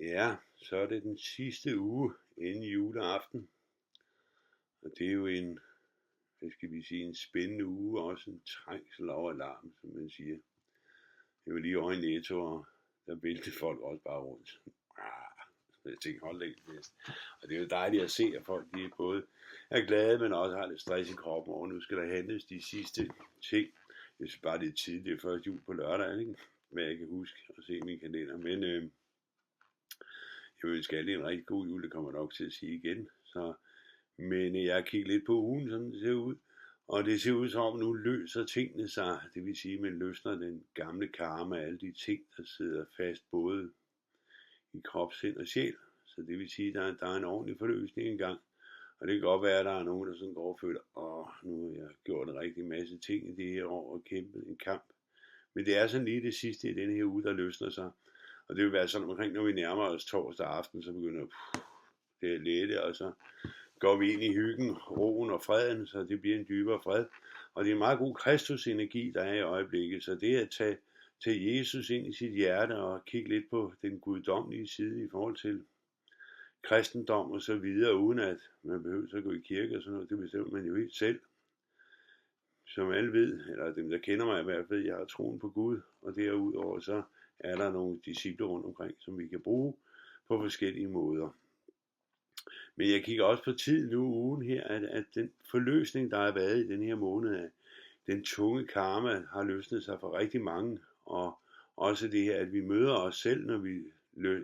Ja, så er det den sidste uge inden juleaften, og det er jo hvad skal vi sige, en spændende uge, og også en trængsel og alarm, som man siger. Jeg var lige over i Netto, og der væltede folk også bare rundt. Jeg tænkte, hold da ikke fest. Og det er jo dejligt at se, at folk de er glade, men også har lidt stress i kroppen, og nu skal der handles de sidste ting. Jeg synes bare, det er tidligt, det er først jul på lørdag, ikke? Men jeg kan huske at se min kalender, men jeg vil ønske alle en rigtig god jul, det kommer jeg nok til at sige igen. Men jeg har kigget lidt på ugen, som det ser ud. Og det ser ud som om, nu løser tingene sig. Det vil sige, at man løsner den gamle karma, alle de ting, der sidder fast både i krop, sind og sjæl. Så det vil sige, at der er en ordentlig forløsning engang. Og det kan godt være, at der er nogen, der sådan går og føler, nu har jeg gjort en rigtig masse ting i det her år og kæmpet en kamp. Men det er sådan lige det sidste i den her uge, der løsner sig. Og det vil være sådan omkring, når vi nærmer os torsdag aften, så begynder det at lette, og så går vi ind i hyggen, roen og freden, så det bliver en dybere fred. Og det er en meget god Kristus-energi, der er i øjeblikket, så det at tage Jesus ind i sit hjerte og kigge lidt på den guddommelige side i forhold til kristendom og så videre, uden at man behøver at gå i kirke og sådan noget, det bestemmer man jo helt selv. Som alle ved, eller dem der kender mig i hvert fald, jeg har troen på Gud, og derudover så er der nogle disciple rundt omkring, som vi kan bruge på forskellige måder. Men jeg kigger også på tiden nu ugen her, at den forløsning, der har været i den her måned af den tunge karma, har løsnet sig for rigtig mange. Og også det her, at vi møder os selv, når vi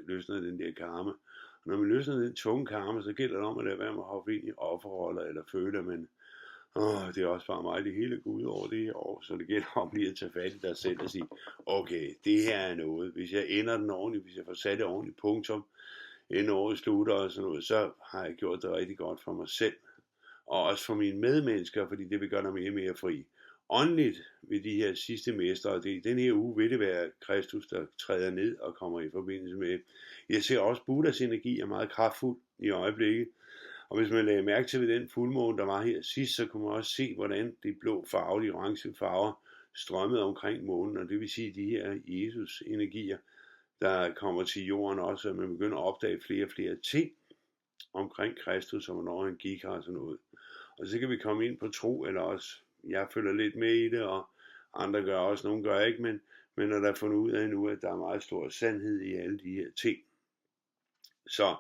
løsner den der karma. Og når man løsner den tunge karma, så gælder det om at lade være med at hoppe ind i offerroller, eller føle, at man, det er også bare mig, det hele går ud over det her år. Så det gælder om lige at tage fat i dig selv og sige, okay, det her er noget. Hvis jeg ender den ordentligt, hvis jeg får sat et ordentligt punktum, inden året slutter og sådan noget, så har jeg gjort det rigtig godt for mig selv. Og også for mine medmennesker, fordi det vil gøre mig mere og mere fri. Åndeligt ved de her sidste mestre, den her uge vil det være Kristus, der træder ned og kommer i forbindelse med. Jeg ser også, Buddhas energi er meget kraftfuld i øjeblikket. Og hvis man lagde mærke til ved den fuldmåne, der var her sidst, så kunne man også se, hvordan de blå farver, de orange farver, strømmede omkring månen. Og det vil sige, de her Jesus energier, der kommer til jorden også, at man begynder at opdage flere og flere ting omkring Kristus, og hvornår han gik her og sådan noget. Og så kan vi komme ind på tro, eller også, jeg følger lidt med i det, og andre gør også, nogle gør ikke, men når der er fundet ud af nu, at der er meget stor sandhed i alle de her ting. Så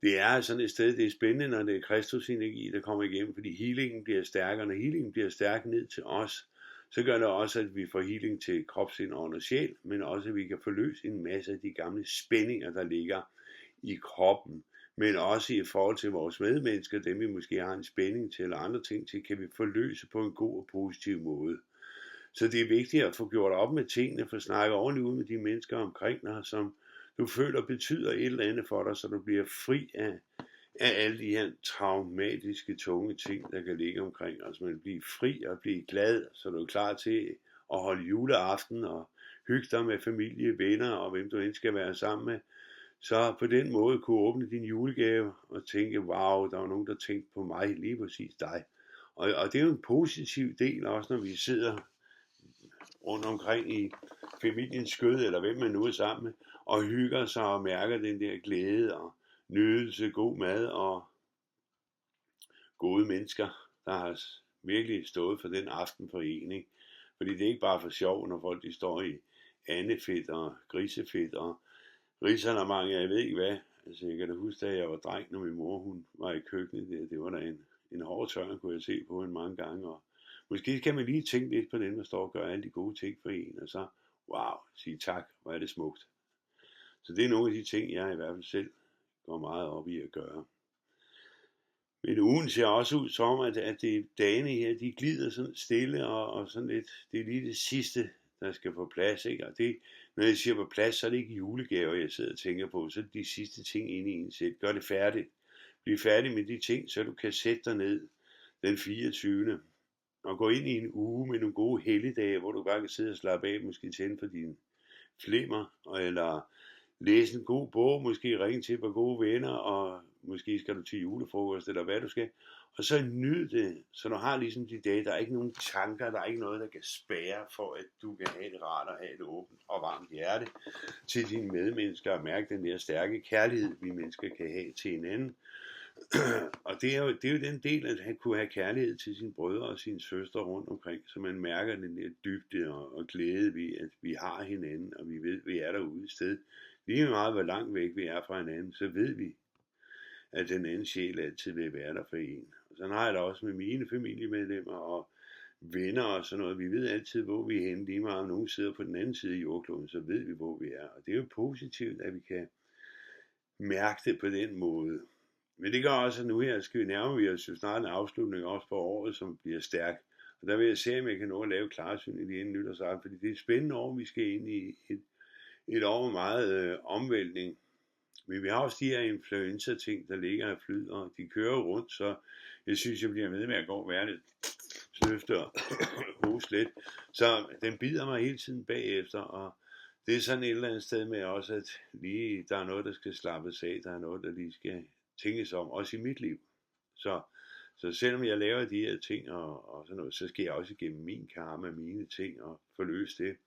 det er sådan et sted, det er spændende, når det er Kristus energi, der kommer igennem, fordi healingen bliver stærkere, når healingen bliver stærk ned til os, så gør det også, at vi får healing til krop, sind, ånd og sjæl, men også, at vi kan forløse en masse af de gamle spændinger, der ligger i kroppen, men også i forhold til vores medmennesker, dem vi måske har en spænding til, eller andre ting til, kan vi forløse på en god og positiv måde. Så det er vigtigt at få gjort op med tingene, få snakket ordentligt ud med de mennesker omkring dig, som du føler betyder et eller andet for dig, så du bliver fri af alle de her traumatiske, tunge ting, der kan ligge omkring os. Man bliver fri og bliver glad, så du er klar til at holde juleaften og hygge dig med familie, venner og hvem du end skal være sammen med. Så på den måde kunne åbne din julegave og tænke, wow, der var nogen, der tænkte på mig, lige præcis dig. Og det er jo en positiv del også, når vi sidder rundt omkring i familiens skød, eller hvem man nu er sammen med, og hygger sig og mærker den der glæde og nydelse, god mad og gode mennesker, der har virkelig stået for den aftenforening. Fordi det er ikke bare for sjov, når folk de står i andefedt og grisefedt og risalamande, jeg ved ikke hvad. Altså jeg kan da huske, da jeg var dreng, når min mor hun var i køkkenet, det var da en hård tørn, kunne jeg se på en mange gange. Og måske kan man lige tænke lidt på den, der står og gør alle de gode ting for en, og så, wow, sige tak, hvor er det smukt. Så det er nogle af de ting, jeg i hvert fald selv går meget op i at gøre. Men ugen ser også ud som, at det dagene her, de glider sådan stille og sådan lidt, det er lige det sidste, der skal på plads, ikke? Og det, når jeg siger på plads, så er det ikke julegaver, jeg sidder og tænker på, så er det de sidste ting inde i en selv. Gør det færdigt. Bliv færdig med de ting, så du kan sætte dig ned den 24. og gå ind i en uge med nogle gode helligdage, hvor du bare kan sidde og slappe af, måske tænde for dine flimmer, eller læse en god bog, måske ringe til et par gode venner, og måske skal du til julefrokost, eller hvad du skal. Og så nyd det, så du har ligesom de dage, der er ikke nogen tanker, der er ikke noget, der kan spærre for, at du kan have det rart og have et åbent og varmt hjerte til dine medmennesker, og mærke den der stærke kærlighed, vi mennesker kan have til hinanden. Og det er jo den del, at han kunne have kærlighed til sine brødre og sine søstre rundt omkring, så man mærker den der dybde og glæde ved, at vi har hinanden, og vi ved, at vi er derude et sted. Lige meget hvor langt væk vi er fra hinanden, så ved vi, at den anden sjæl altid vil være der for en. Og sådan har jeg det også med mine familiemedlemmer og venner og sådan noget. Vi ved altid, hvor vi er henne. Lige meget om nogen sidder på den anden side af jordkloden, så ved vi, hvor vi er. Og det er jo positivt, at vi kan mærke det på den måde. Men det gør også, at nu her skal vi nærme os jo snart en afslutning også på året, som bliver stærk. Og der vil jeg se, om jeg kan nå at lave klarsyn i det inden nytårsaften, fordi det er et spændende år, vi skal ind i et år med meget omvæltning. Men vi har også de her influenza-ting, der ligger og flyder, og de kører rundt, så jeg synes, jeg bliver med at gå og være lidt sløfte og hoste lidt. Så den bider mig hele tiden bagefter, og det er sådan et eller andet sted med også, at lige der er noget, der skal slappes af, der er noget, der lige skal tænkes om, også i mit liv. Så selvom jeg laver de her ting og sådan noget, så skal jeg også igennem min karma, mine ting og forløse det.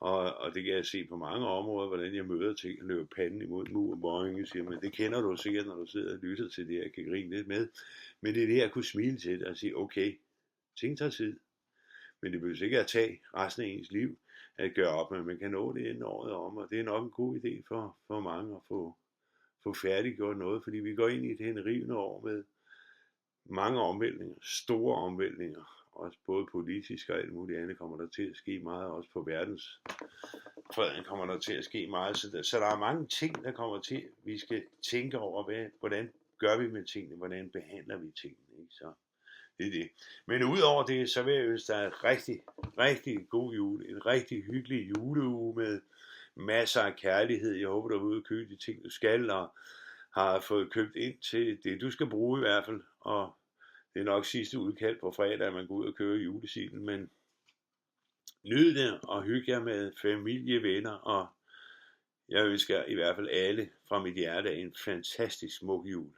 Og det kan jeg se på mange områder, hvordan jeg møder ting og løber panden imod mur og bøjning og siger, men det kender du sikkert, når du sidder og lytter til det, jeg kan grine lidt med. Men det er det, jeg kunne smile til og sige, okay, ting tager tid, men det behøver ikke at tage resten af ens liv at gøre op med, man kan nå det inden året om, og det er nok en god idé for mange at få færdiggjort noget, fordi vi går ind i et henrivende år med mange omvæltninger, store omvæltninger, også både politisk og alt muligt andet kommer der til at ske meget, også på verdensfreden kommer der til at ske meget, så der er mange ting, der kommer til, vi skal tænke over, hvordan gør vi med tingene, hvordan behandler vi tingene, ikke? Så det er det. Men udover det, så vil jeg ønske dig en rigtig, rigtig god jul, en rigtig hyggelig juleuge med masser af kærlighed. Jeg håber, du er ude og købe de ting, du skal, og har fået købt ind til det, du skal bruge i hvert fald, og det er nok sidste udkald på fredag, at man går ud og kører julesilen, men nyd det og hygge jer med familie, venner, og jeg ønsker i hvert fald alle fra mit hjerte en fantastisk smuk jul.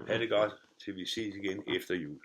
Ha' det godt, til vi ses igen efter jul.